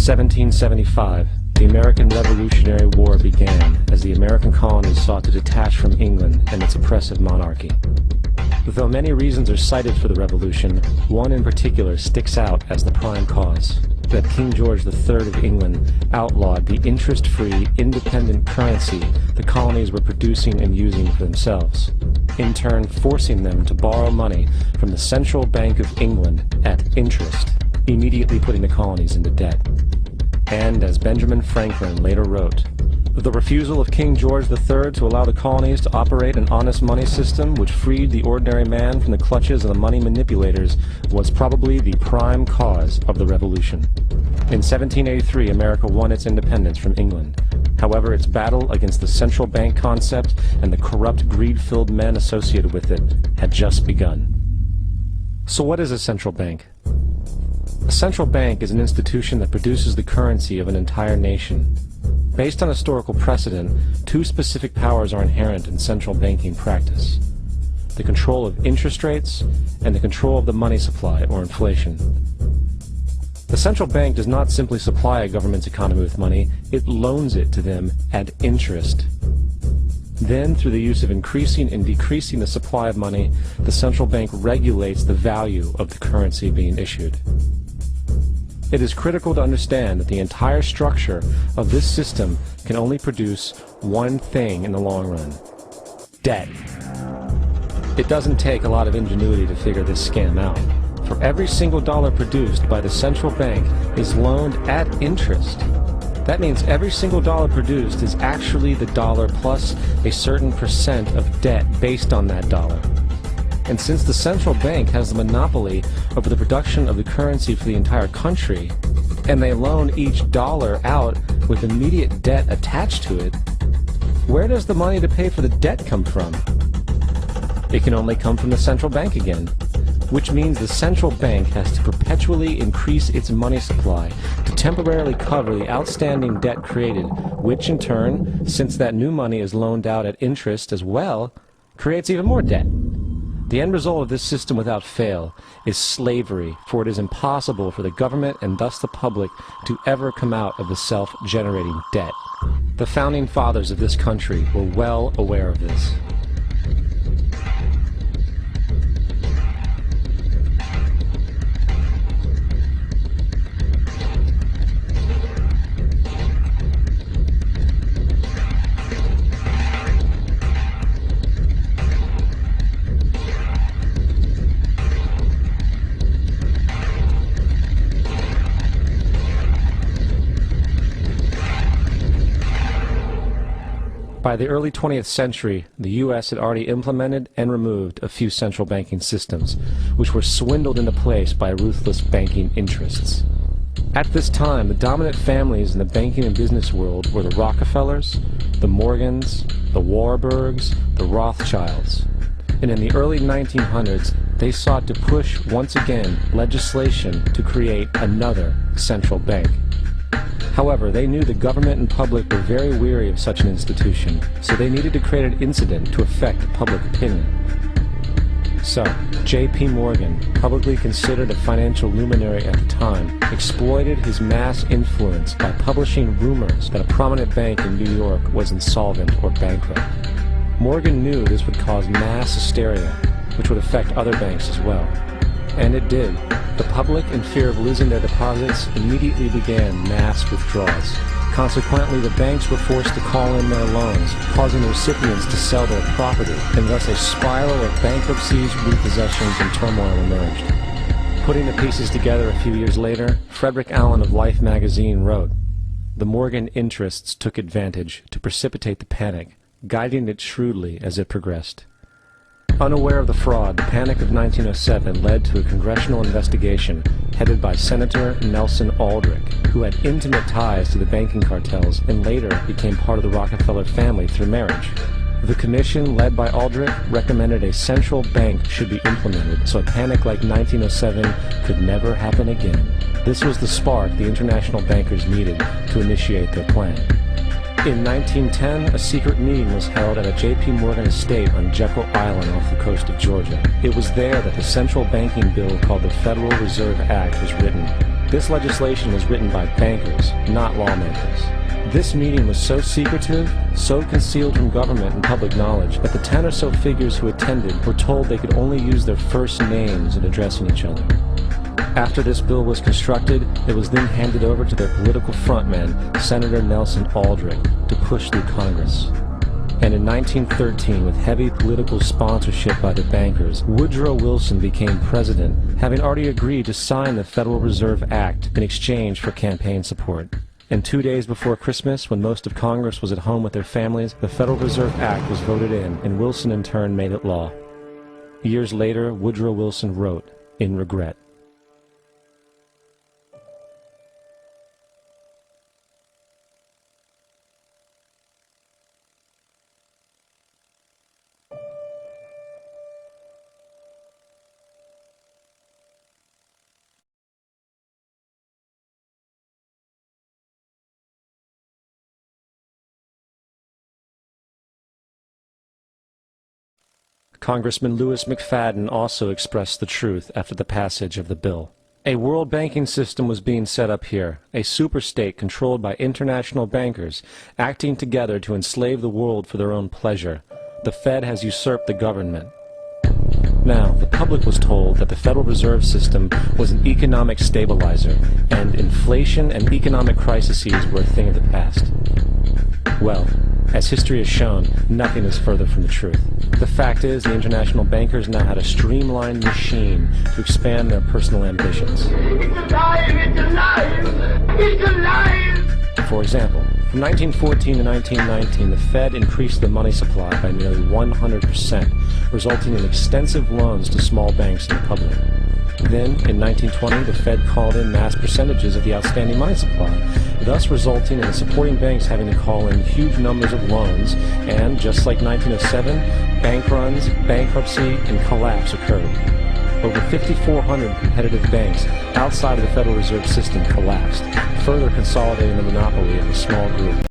1775, the American Revolutionary War began as the American colonies sought to detach from England and its oppressive monarchy. Though many reasons are cited for the revolution, one in particular sticks out as the prime cause: that King George III of England outlawed the interest-free, independent currency the colonies were producing and using for themselves, in turn forcing them to borrow money from the Central Bank of England at interest, immediately putting the colonies into debt. And as Benjamin Franklin later wrote, the refusal of King George III to allow the colonies to operate an honest money system which freed the ordinary man from the clutches of the money manipulators was probably the prime cause of the revolution. In 1783, America won its independence from England. However, its battle against the central bank concept and the corrupt, greed-filled men associated with it had just begun. So what is a central bank? A central bank is an institution that produces the currency of an entire nation. Based on historical precedent, two specific powers are inherent in central banking practice: the control of interest rates and the control of the money supply, or inflation. The central bank does not simply supply a government's economy with money, it loans it to them at interest. Then, through the use of increasing and decreasing the supply of money, the central bank regulates the value of the currency being issued. It is critical to understand that the entire structure of this system can only produce one thing in the long run: debt. It doesn't take a lot of ingenuity to figure this scam out. For every single dollar produced by the central bank is loaned at interest. That means every single dollar produced is actually the dollar plus a certain percent of debt based on that dollar. And since the central bank has the monopoly over the production of the currency for the entire country, and they loan each dollar out with immediate debt attached to it, where does the money to pay for the debt come from? It can only come from the central bank again, which means the central bank has to perpetually increase its money supply to temporarily cover the outstanding debt created, which in turn, since that new money is loaned out at interest as well, creates even more debt. The end result of this system without fail is slavery, for it is impossible for the government and thus the public to ever come out of the self-generating debt. The founding fathers of this country were well aware of this. By the early 20th century, the U.S. had already implemented and removed a few central banking systems, which were swindled into place by ruthless banking interests. At this time, the dominant families in the banking and business world were the Rockefellers, the Morgans, the Warburgs, the Rothschilds. And in the early 1900s, they sought to push once again legislation to create another central bank. However, they knew the government and public were very weary of such an institution, so they needed to create an incident to affect public opinion. So, J.P. Morgan, publicly considered a financial luminary at the time, exploited his mass influence by publishing rumors that a prominent bank in New York was insolvent or bankrupt. Morgan knew this would cause mass hysteria, which would affect other banks as well. And it did. The public, in fear of losing their deposits, immediately began mass withdrawals. Consequently, the banks were forced to call in their loans, causing the recipients to sell their property, and thus a spiral of bankruptcies, repossessions, and turmoil emerged. Putting the pieces together a few years later, Frederick Allen of Life magazine wrote, "The Morgan interests took advantage to precipitate the panic, guiding it shrewdly as it progressed." Unaware of the fraud, the Panic of 1907 led to a congressional investigation headed by Senator Nelson Aldrich, who had intimate ties to the banking cartels and later became part of the Rockefeller family through marriage. The commission, led by Aldrich, recommended a central bank should be implemented so a panic like 1907 could never happen again. This was the spark the international bankers needed to initiate their plan. In 1910, a secret meeting was held at a J.P. Morgan estate on Jekyll Island off the coast of Georgia. It was there that the central banking bill called the Federal Reserve Act was written. This legislation was written by bankers, not lawmakers. This meeting was so secretive, so concealed from government and public knowledge, that the 10 or so figures who attended were told they could only use their first names in addressing each other. After this bill was constructed, it was then handed over to their political frontman, Senator Nelson Aldrich, to push through Congress. And in 1913, with heavy political sponsorship by the bankers, Woodrow Wilson became president, having already agreed to sign the Federal Reserve Act in exchange for campaign support. And 2 days before Christmas, when most of Congress was at home with their families, the Federal Reserve Act was voted in, and Wilson in turn made it law. Years later, Woodrow Wilson wrote, in regret, Congressman Louis McFadden also expressed the truth after the passage of the bill. A world banking system was being set up here, a superstate controlled by international bankers, acting together to enslave the world for their own pleasure. The Fed has usurped the government. Now, the public was told that the Federal Reserve System was an economic stabilizer, and inflation and economic crises were a thing of the past. Well, as history has shown, nothing is further from the truth. The fact is, the international bankers now had a streamlined machine to expand their personal ambitions. It's alive! It's alive! It's alive! For example, from 1914 to 1919, the Fed increased the money supply by nearly 100%, resulting in extensive loans to small banks and the public. Then, in 1920, the Fed called in mass percentages of the outstanding money supply, thus resulting in the supporting banks having to call in huge numbers of loans, and, just like 1907, bank runs, bankruptcy, and collapse occurred. Over 5,400 competitive banks outside of the Federal Reserve System collapsed, further consolidating the monopoly of a small group.